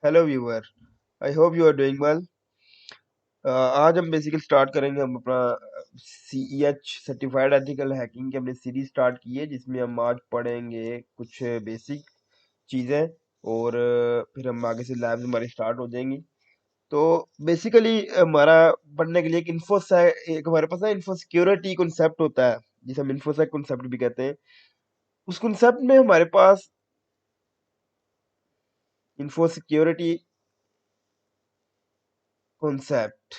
Hello viewer. I hope you are doing well. आज हम basically start करेंगे हम अपना CEH सर्टिफाइड एथिकल हैकिंग की हमने सीरीज स्टार्ट की है, जिसमें हम आज पढ़ेंगे कुछ बेसिक चीज़ें और फिर हम आगे से लैब्स हमारी स्टार्ट हो जाएंगी। तो बेसिकली हमारा पढ़ने के लिए एक हमारे पास ना इन्फो सिक्योरिटी कॉन्सेप्ट होता है, जिसे हम इन्फोसेक कॉन्सेप्ट भी कहते हैं। उस कॉन्सेप्ट में हमारे पास इन्फो सिक्योरिटी कॉन्सेप्ट,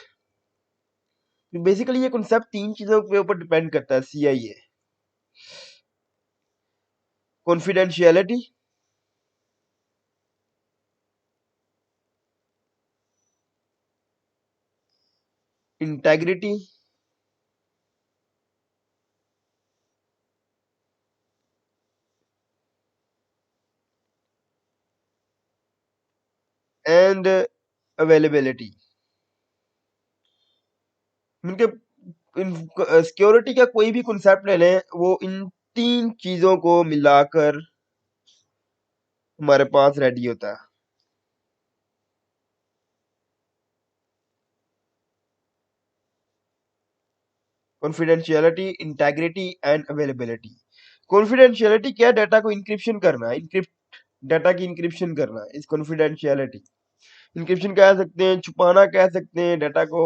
बेसिकली ये कॉन्सेप्ट तीन चीजों के ऊपर डिपेंड करता है। CIA, confidentiality, integrity and availability. इनके सिक्योरिटी का कोई भी कॉन्सेप्ट ले लें, वो इन तीन चीजों को मिलाकर हमारे पास रेडी होता है। Confidentiality, integrity and availability. Confidentiality क्या है? डाटा को इंक्रिप्शन करना है, डाटा की इंक्रिप्शन करना है इस कॉन्फिडेंशियलिटी। इंक्रिप्शन कह सकते हैं, छुपाना कह सकते हैं डाटा को,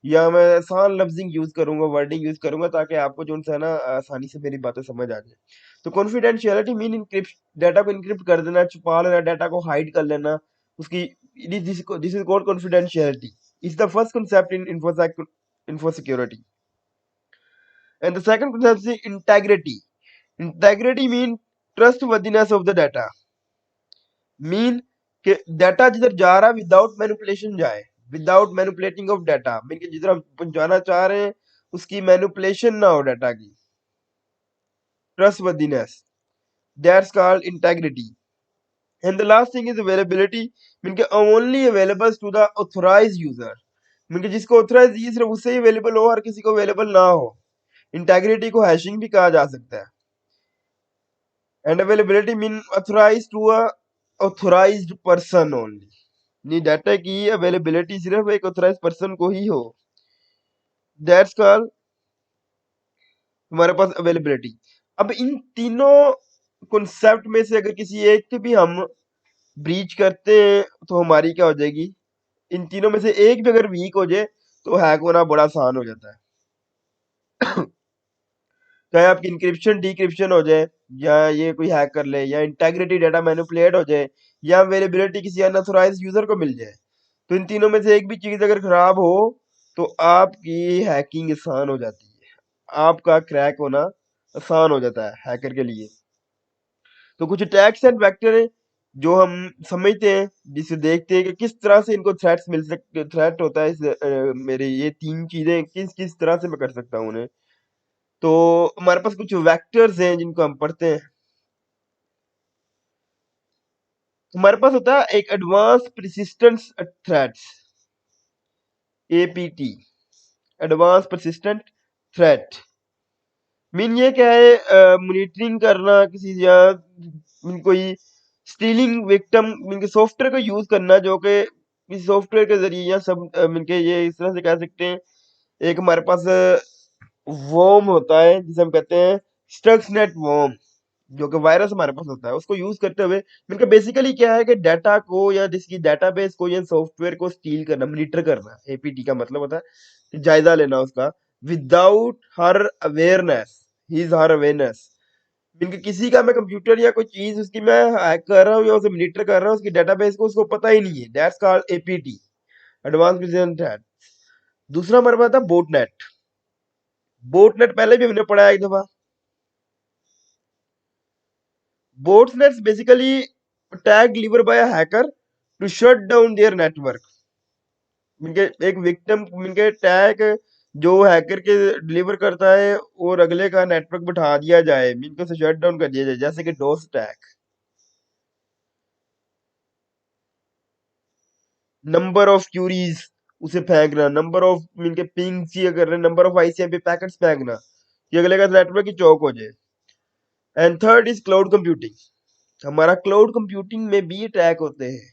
या मैं आसान लफ्जिंग यूज करूंगा, वर्डिंग यूज करूंगा, ताकि आपको जो है ना आसानी से मेरी बातें समझ आ जाए। तो कॉन्फिडेंशियलिटी मीन इंक्रिप्ट, डाटा को इंक्रिप्ट कर देना, छुपा लेना, डाटा को हाइड कर लेना उसकी। This is called confidentiality. Is the first concept in info security. And the second concept is integrity. Integrity mean trustworthiness of the data. Mean कि डाटा जिधर जा रहा है विदाउट मैनिपुलेशन जाए, without manipulating of data, mean कि जिधर हम पहुंचाना चाह रहे हैं उसकी मैनिपुलेशन ना हो डाटा की। Trustworthiness, that's called integrity. And the last thing is availability, mean कि only available to the authorized user, mean कि जिसको ऑथराइज चाहिए सिर्फ उससे ही अवेलेबल हो, हर किसी को अवेलेबल ना हो। इंटेग्रिटी को हैशिंग भी कहा जा सकता है। And availability mean authorize to a authorized person only, नहीं डाटा की अवेलेबिलिटी सिर्फ एक ऑथराइज पर्सन को ही हो। दैट्स कॉल हमारे पास अवेलेबिलिटी। अब इन तीनों कॉन्सेप्ट में से अगर किसी एक की भी हम ब्रीच करते हैं तो हमारी क्या हो जाएगी? इन तीनों में से एक भी अगर वीक हो जाए तो हैक होना बड़ा आसान हो जाता है। चाहे आपकी इंक्रिप्शन डिक्रिप्शन हो जाए, या ये कोई हैक कर ले, या इंटेग्रिटी डाटा मैनिपुलेट हो जाए, या अवेलेबिलिटी किसी अनऑथराइज्ड यूजर को मिल जाए, तो इन तीनों में से एक भी चीज अगर खराब हो तो आपकी हैकिंग आसान हो जाती है, आपका क्रैक होना आसान हो जाता है हैकर के लिए। तो कुछ टैग्स एंड वेक्टर है जो हम समझते हैं, जिसे देखते हैं कि किस तरह से इनको थ्रेट्स मिल सकते, थ्रेट होता है मेरे ये तीन चीजें किस किस तरह से मैं कर सकता हूँ उन्हें। तो हमारे पास कुछ वेक्टर्स हैं जिनको हम पढ़ते हैं। हमारे पास होता है एक advance persistence threats, APT, advance persistent threat. Mean ये क्या है? मॉनिटरिंग करना किसी, या कोई स्टीलिंग विक्टिम, मीन के सॉफ्टवेयर को यूज करना, जो कि इस सॉफ्टवेयर के जरिए या सब मीन के ये इस तरह से कह सकते हैं। एक हमारे पास वॉर्म होता है जिसे हम कहते हैं स्टक्सनेट वॉर्म, जो कि वायरस हमारे पास होता है, उसको यूज करते हुए इनका बेसिकली क्या है कि डाटा को या जिसकी डाटाबेस को या सॉफ्टवेयर को स्टील करना, मॉनिटर करना। APT का मतलब होता है जायजा लेना उसका, without her awareness, his her awareness. इनके किसी का मैं कंप्यूटर या कोई चीज उसकी मैं हैक कर रहा हूँ या उसे मॉनिटर कर रहा हूँ, उसकी डाटाबेस को उसको पता ही नहीं है। That's called APT, advance precision threat. दूसरा हमारे पास था बोटनेट। बोटनेट पहले भी हमने पढ़ा है एक दफा। Botnets basically attack delivered by a hacker to shut down their network. इनके एक विक्टिम, इनके टैग जो हैकर के डिलीवर करता है और अगले का नेटवर्क बिठा दिया जाए, इनको से शट डाउन कर दिया जाए, जैसे कि डोस अटैक। नंबर ऑफ क्यूरीज उसे फेंकना, नंबर ऑफ इनके पिंग सी कर रहे, नंबर ऑफ ICMP पैकेट्स फेंकना कि अगले का नेटवर्क ही चौक हो जाए। And third is cloud computing. हमारा क्लाउड कंप्यूटिंग में भी अटैक होते हैं।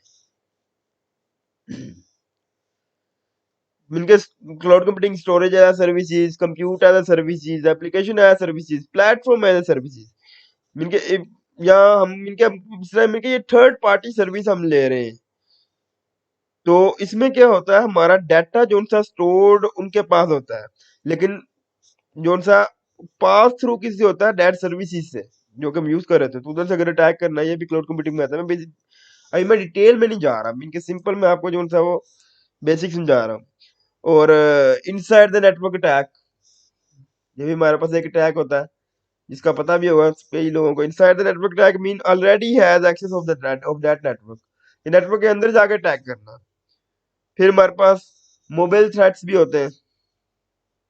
इनके cloud computing, storage as services, compute as services, application as services, platform as services. इनके यहाँ हम इनके इस तरह इनके ये थर्ड पार्टी सर्विस हम ले रहे हैं। तो इसमें क्या होता है, हमारा डाटा जो सा स्टोर्ड उनके पास होता है, लेकिन जो सा पास थ्रू किससे होता है, डेट सर्विसेज से, जो कि हम यूज कर रहे थे। तो उधर से अगर अटैक करना है, ये भी क्लाउड कंप्यूटिंग में आता है। अभी मैं डिटेल में नहीं जा रहा, इनके सिंपल मैं आपको जो सा वो बेसिक समझा रहा हूँ। और इनसाइड द नेटवर्क अटैक, ये भी हमारे पास एक अटैक होता है जिसका पता भी होगा कई लोगों को। Inside the network attack mean already has access of that network, ये नेटवर्क के अंदर जाके अटैक करना। फिर हमारे पास मोबाइल थ्रेट्स भी होते हैं,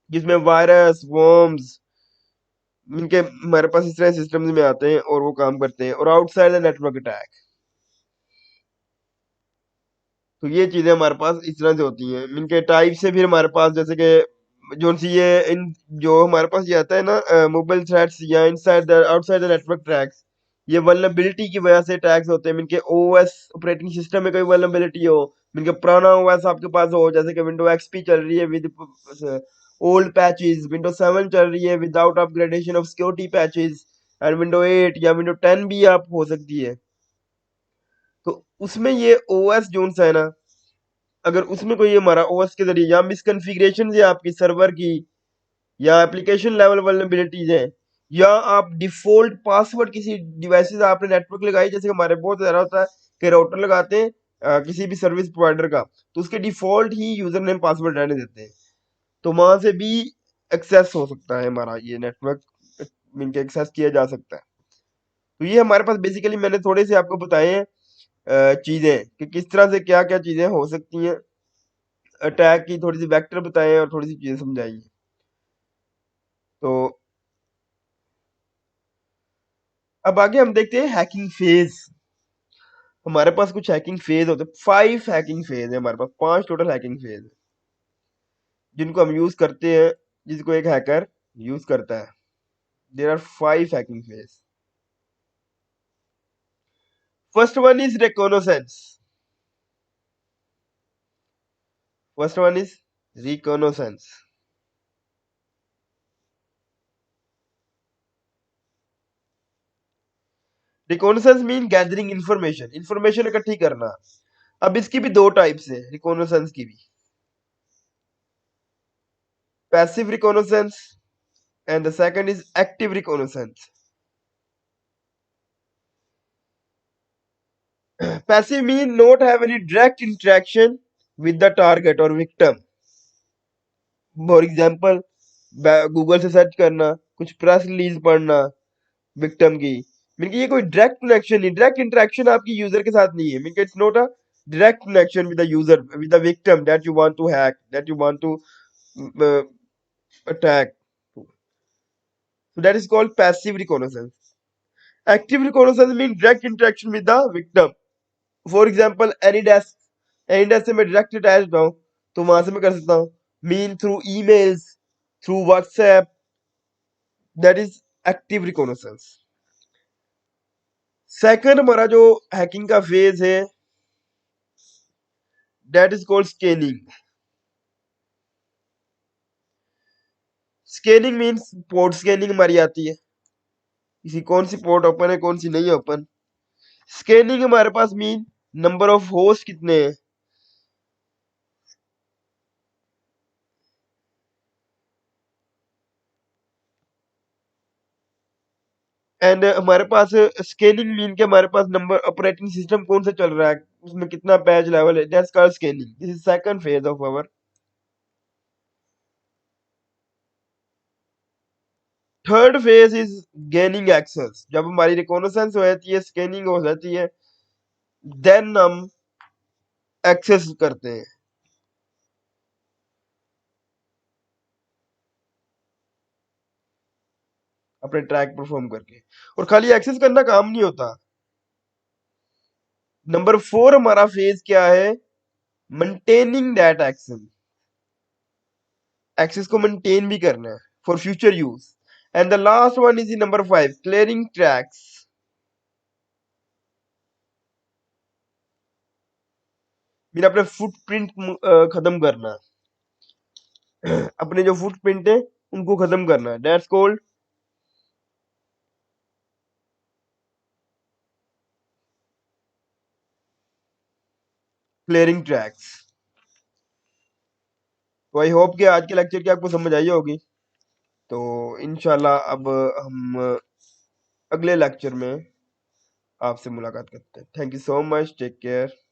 जिसमें वायरस, वर्म्स, इनके हमारे पास इस तरह सिस्टम्स में आते हैं और वो काम करते हैं। और आउटसाइड द नेटवर्क अटैक, तो ये चीजें हमारे पास इस तरह से होती हैं। इनके टाइप से फिर हमारे पास जैसे कि जो सी ये इन जो हमारे पास ये आता है ना, मोबाइल थ्रेट्स या inside the outside the network tracks, ये वल्नरेबिलिटी की वजह से टैक्स होते हैं। इनके ओएस ऑपरेटिंग सिस्टम में कोई वल्नरेबिलिटी हो, इनके पुराना ओएस आपके पास हो, जैसे कि विंडो एक्सपी चल रही है विद ओल्ड पैचेस, विंडो 7 चल रही है without upgradation of security patches, and window 8 या विंडो 10 भी आप हो सकती है। तो उसमें ये ओएस जोन सा है ना, अगर उसमें कोई हमारा ओएस के जरिए या मिसकॉन्फ़िगरेशन है आपकी सर्वर की, या एप्लीकेशन लेवल वल्नरेबिलिटीज है, या आप डिफॉल्ट पासवर्ड किसी डिवाइसेस आपने नेटवर्क लगाई, जैसे कि हमारे बहुत ज्यादा होता है कि राउटर लगाते हैं किसी भी सर्विस प्रोवाइडर का, तो उसके डिफॉल्ट ही यूजर नेम पासवर्ड रहने देते हैं। तो वहां से भी एक्सेस हो सकता है, हमारा ये नेटवर्क इनके एक्सेस किया जा सकता है। तो ये हमारे पास बेसिकली मैंने थोड़े से आपको बताए हैं चीजें कि किस तरह से क्या क्या चीजें हो सकती हैं। अटैक की थोड़ी सी वेक्टर बताएं और थोड़ी सी चीजें समझाई। तो अब आगे हम देखते हैं हैकिंग फेज। हमारे पास कुछ हैकिंग फेज होते हैं, 5 हैकिंग फेज है हमारे पास, 5 टोटल हैकिंग फेज है जिनको हम यूज करते हैं, जिसको एक हैकर यूज करता है। There are 5 hacking phase. First one is reconnaissance. First one is reconnaissance. Reconnaissance mean gathering information, information इकट्ठी करना। अब इसकी भी दो टाइप्स है रिकॉनोसेंस की भी, passive reconnaissance and the second is active reconnaissance. Passive mean not have any direct interaction with the target or victim. For example Google से सर्च करना, कुछ प्रेस रिलीज पढ़ना विक्टिम की, मीन कि ये कोई डायरेक्ट कनेक्शन नहीं, डायरेक्ट इंटरेक्शन आपकी यूजर के साथ नहीं है। Mean it's not a direct connection with the user, with the victim that you want to hack, that you want to attack. So that is called passive reconnaissance. Active reconnaissance means direct interaction with the victim. For example any desk से मैं direct attach हूँ, तो वहां से मैं कर सकता हूँ mean through emails, through WhatsApp, that is active recognisance. Second हमारा जो हैकिंग का फेज है, that is called scanning. Scanning means port scanning हमारी आती है, किसी कौन सी पोर्ट ओपन है कौन सी नहीं ओपन। स्कैनिंग हमारे पास मीन नंबर ऑफ होस्ट कितने हैं, एंड हमारे पास स्कैनिंग मीन के हमारे पास नंबर ऑपरेटिंग सिस्टम कौन सा चल रहा है, उसमें कितना पैच लेवल है, that's called scanning. This is second phase of our. Third phase is gaining access. जब हमारी रिकॉग्निसेंस हो जाती है, स्कैनिंग हो जाती है, देन हम एक्सेस करते हैं अपने ट्रैक परफॉर्म करके। और खाली एक्सेस करना काम नहीं होता। नंबर 4 हमारा फेज क्या है, मेंटेनिंग दैट एक्सेस। एक्सेस को मेंटेन भी करना है for future use. And the last one is number 5, clearing tracks. Mean अपने फुटप्रिंट खत्म करना। अपने जो फुटप्रिंट है उनको खत्म करना, दैट्स कॉल्ड क्लियरिंग ट्रैक्स। तो आई होप कि आज के लेक्चर की आपको समझ आई होगी। तो इंशाल्लाह अब हम अगले लेक्चर में आपसे मुलाकात करते हैं। Thank you so much, take care.